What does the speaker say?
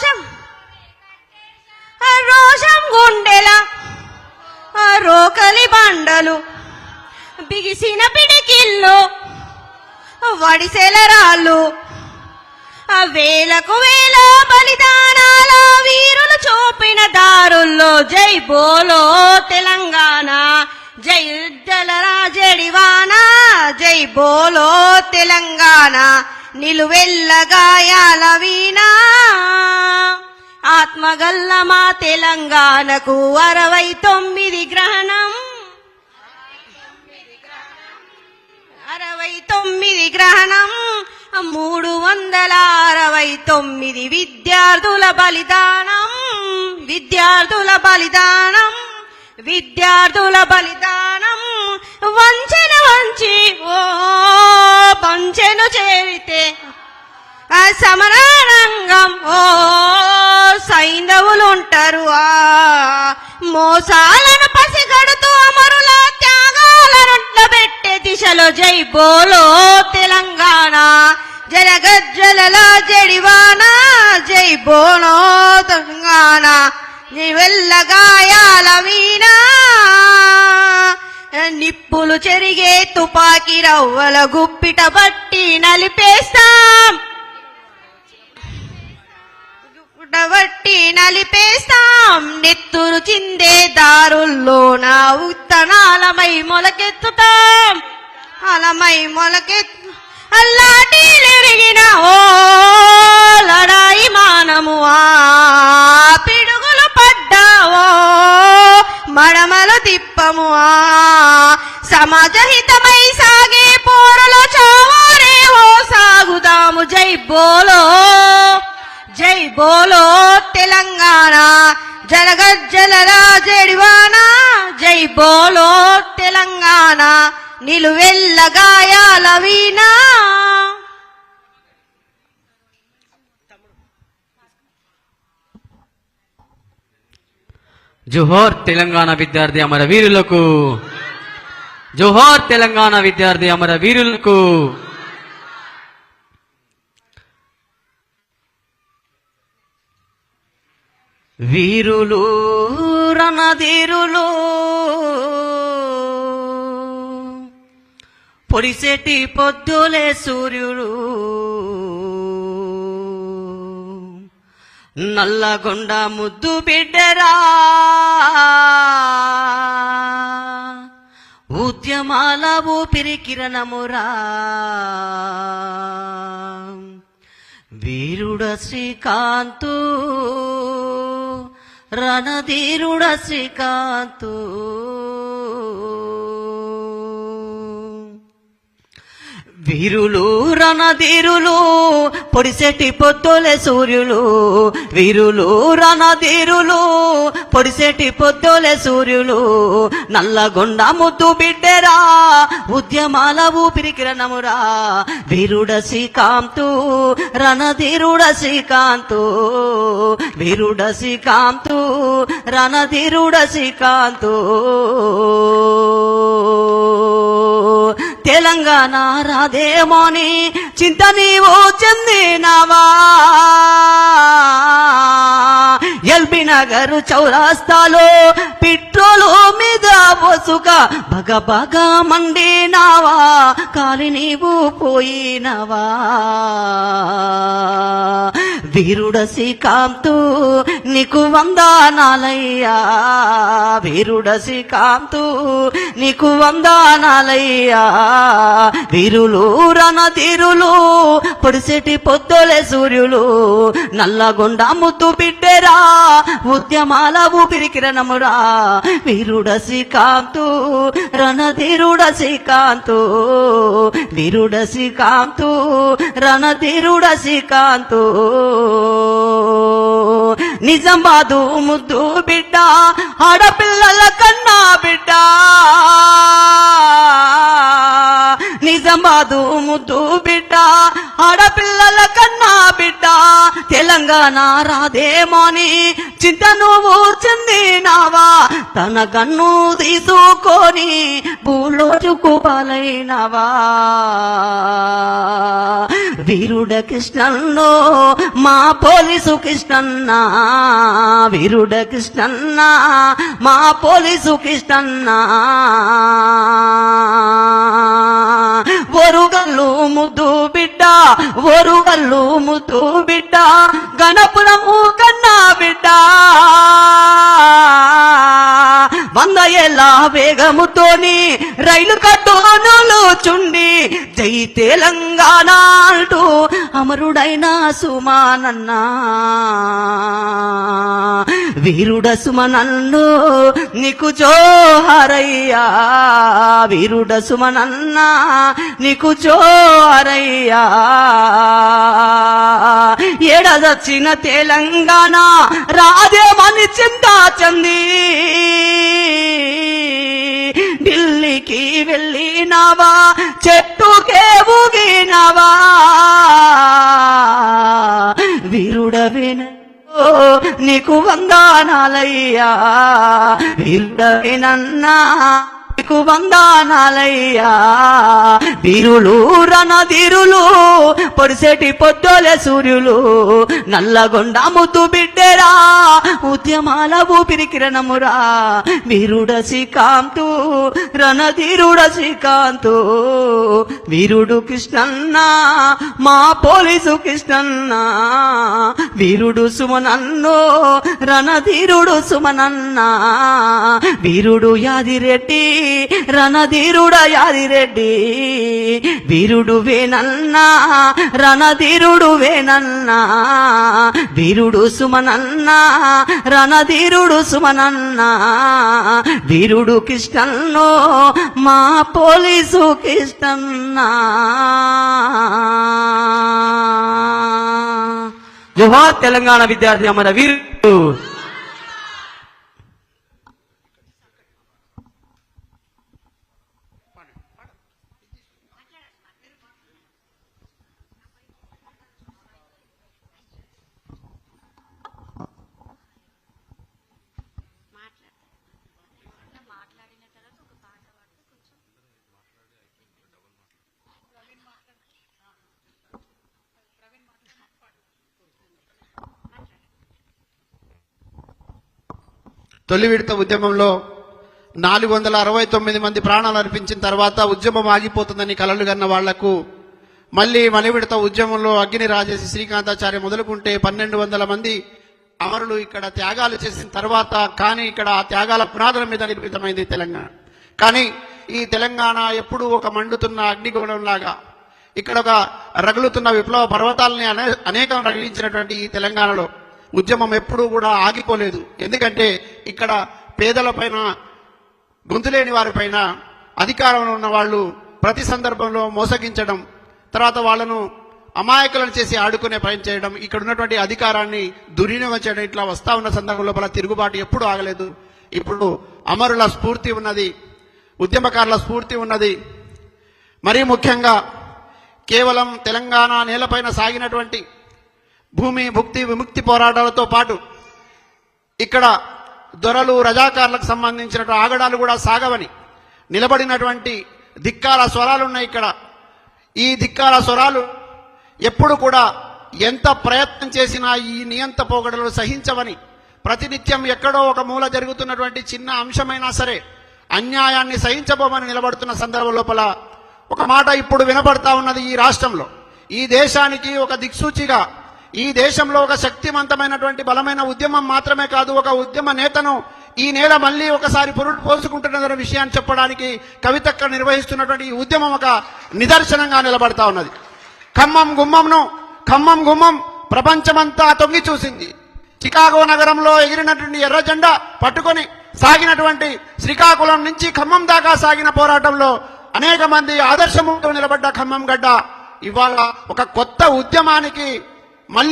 రోషం రోషం గుండెల రోకలి బండలు బిగిసిన పిడికిళ్ళు వడిసెల రాళ్ళు వేలకు వేల బలిదానాల వీరులు చూపిన దారుల్లో జై బోలో తెలంగాణ జై ఉజ్జలరా జడివాన జై బోలో తెలంగాణ నిలువెల్ల గాయాల వీణ ఆత్మగల్ల మా తెలంగాణకు 69 గ్రహణం 69 గ్రహణం 369 విద్యార్థుల బలిదానం విద్యార్థుల బలిదానం విద్యార్థుల బలిదానం వంచెన వంచి ఓ పంచెను చేరితే సమరారంగం ఓ సైంధవులుంటారు మోసాలను పసిగడుతూ అమరుల త్యాగాలను పెట్టే దిశలో జై బోలో తెలంగాణ జలగజ్జల జడివాన జై బోలో తెలంగాణ నివెల్ల గాయాల వీణ నిప్పులు చెరిగే తుపాకీ రవ్వల గుప్పిట బట్టి నలిపేస్తాం బట్టి నలిపేస్తాం నెత్తురు చిందే దారుల్లోన ఉత్తనాలమై మొలకెత్తుతాం అలమై అల్లాటిరిగిన ఓ లడాయి మానము పిడుగులు పడ్డావో మడమలు తిప్పము సమాజహితమై సాగే పోరులో చావారేవో సాగుదాము జై బోలో తెలంగాణ జలగజ్జల జడివాన జై బోలో తెలంగాణ నిలువెల్ల గాయాల వీణ జోహార్ తెలంగాణ విద్యార్థి అమర వీరులకు జోహార్ తెలంగాణ విద్యార్థి అమర వీరులకు వీరులు రణధీరులు పొడిసెటి పొద్దులే సూర్యుడు నల్లగొండ ముద్దు బిడ్డరా ఉద్యమాల ఊపిరి కిరణమురా వీరుడ శ్రీకాంతు రణధీరుడ శ్రీకాంతు వీరులు రణధీరులు పొడిసెటి పొద్దులే సూర్యులు వీరులు రణధీరులు పొడిసెటి పొద్దులే సూర్యులు నల్లగొండ ముద్దు బిడ్డరా ఉద్యమాల ఊపిరి కిరణమురా వీరుడ శ్రీకాంతు రణధీరుడ శ్రీకాంతు వీరుడ శ్రీకాంతు రణధీరుడ శ్రీకాంతు తెలంగాణ రాదేమోని చింత నీవు చెందినవా ఎల్బీ నగర్ చౌరాస్తాలో పెట్రోలు మీద బొసుగా బగ మండినావా కాలి నీవు పోయినవా వీరుడ శ్రీకాంతు నీకు వందనాలయ్యా వీరుడ శ్రీకాంతు నీకు వందనాలయ్యా వీరులు రణధీరులు పొడిసెటి పొద్దులే సూర్యులు నల్లగొండ ముద్దు బిడ్డరా ఉద్యమాల ఊపిరి కిరణమురా వీరుడ శ్రీకాంతు రణధీరుడ శ్రీకాంతు వీరుడ శ్రీకాంతు రణధీరుడ శ్రీకాంతు నిజామాబాదు ముద్దు బిడ్డ ఆడపిల్లల కన్నా బిడ్డ నిజామాబాదు ముద్దు బిడ్డ ఆడపిల్లల కన్నా బిడ్డ తెలంగాణ తెలంగాణ రాదేమోని చింత నువ్వు చెందినావా తన కన్ను తీసుకొని భూలోచుకు పాలైనవా వీరుడ కృష్ణన్నో మా పోలీసు కృష్ణన్న వీరుడ కృష్ణన్న మా పోలీసు కృష్ణన్న ఒరుగల్లు ముద్దు బిడ్డ ఒరుగల్లు ముద్దు బిడ్డ గణపురము కన్నా బిడ్డ 100 ఏళ్ళ వేగముతోని రైలు కట్టునులు చుండి జై తెలంగాణ అంటూ అమరుడైన సుమనన్న వీరుడ సుమనన్ను నీకు జోహారయ్యా వీరుడ సుమనన్న నీకు జోహారయ్యా ఏడదొచ్చిన తెలంగాణ రాదేమని చింతా చంది ఢిల్లీకి వెళ్ళినావా చెట్టుకే ఊగినావా వీరుడవేన నీకు వందనాలయ్యా వీరుడవేనన్నా నీకు వందనాలయ్యా వీరులు రణధీరులు పొడిసేటి పొట్టోలే సూర్యులు నల్లగొండ ముద్దు బిడ్డెరా ఉద్యమాల ఊపిరి కిరణమురా వీరుడ శ్రీకాంతు రణధీరుడ శ్రీకాంతు వీరుడు కృష్ణన్న మా పోలీసు కృష్ణన్న వీరుడు సుమనన్ను రణధీరుడు సుమనన్న వీరుడు యాదిరెడ్డి రణధీరుడ యాదిరెడ్డి వీరుడు వేనన్నా రణధీరుడు వేనన్నా వీరుడు సుమనన్నా రణధీరుడు సుమనన్నా వీరుడు కృష్ణన్నో మా పోలీసు కృష్ణన్నా జోహార్ తెలంగాణ విద్యార్థి అమర వీరులు. తొలి విడత ఉద్యమంలో 469 మంది ప్రాణాలు అర్పించిన తర్వాత ఉద్యమం ఆగిపోతుందని కలలు కన్న వాళ్లకు మళ్ళీ మలి విడత ఉద్యమంలో అగ్ని రాజేసి శ్రీకాంతాచార్య మొదలుకుంటే 1200 మంది అమరులు ఇక్కడ త్యాగాలు చేసిన తర్వాత కానీ ఇక్కడ ఆ త్యాగాల పునాదుల మీద నిర్మితమైంది తెలంగాణ. కానీ ఈ తెలంగాణ ఎప్పుడూ ఒక మండుతున్న అగ్నిగోళంలాగా ఇక్కడ ఒక రగులుతున్న విప్లవ పర్వతాలని అనేకం రగిలించినటువంటి ఈ తెలంగాణలో ఉద్యమం ఎప్పుడూ కూడా ఆగిపోలేదు. ఎందుకంటే ఇక్కడ పేదలపైన గొంతులేని వారిపైన అధికారంలో ఉన్న వాళ్ళు ప్రతి సందర్భంలో మోసగించడం, తర్వాత వాళ్ళను అమాయకులను చేసి ఆడుకునే పని చేయడం, ఇక్కడ ఉన్నటువంటి అధికారాన్ని దుర్వినియోగం చేయడం, ఇట్లా వస్తా ఉన్న సందర్భం లోపల తిరుగుబాటు ఎప్పుడు ఆగలేదు. ఇప్పుడు అమరుల స్ఫూర్తి ఉన్నది, ఉద్యమకారుల స్ఫూర్తి ఉన్నది. మరీ ముఖ్యంగా కేవలం తెలంగాణ నేలపైన సాగినటువంటి భూమి భుక్తి విముక్తి పోరాటాలతో పాటు ఇక్కడ దొరలు రజాకారులకు సంబంధించిన ఆగడాలు కూడా సాగవని నిలబడినటువంటి ధిక్కార స్వరాలున్నాయి ఇక్కడ. ఈ ధిక్కార స్వరాలు ఎప్పుడు కూడా ఎంత ప్రయత్నం చేసినా ఈ నియంత పోగడలు సహించవని, ప్రతినిత్యం ఎక్కడో ఒక మూల జరుగుతున్నటువంటి చిన్న అంశమైనా సరే అన్యాయాన్ని సహించబోమని నిలబడుతున్న సందర్భం లోపల ఒక మాట ఇప్పుడు వినపడతా ఉన్నది. ఈ రాష్ట్రంలో ఈ దేశానికి ఒక దిక్సూచిగా, ఈ దేశంలో ఒక శక్తివంతమైనటువంటి బలమైన ఉద్యమం మాత్రమే కాదు, ఒక ఉద్యమ నేతను ఈ నేల మళ్ళీ ఒకసారి పురుడు పోసుకుంటున్నదన్న విషయాన్ని చెప్పడానికి కవితక్క నిర్వహిస్తున్నటువంటి ఈ ఉద్యమం ఒక నిదర్శనంగా నిలబడతా ఉన్నది. ఖమ్మం గుమ్మం ప్రపంచమంతా తొంగి చూసింది. చికాగో నగరంలో ఎగిరినటువంటి ఎర్ర జెండా పట్టుకొని సాగినటువంటి శ్రీకాకుళం నుంచి ఖమ్మం దాకా సాగిన పోరాటంలో అనేక మంది ఆదర్శముతో నిలబడ్డ ఖమ్మం గడ్డ ఇవాళ ఒక కొత్త ఉద్యమానికి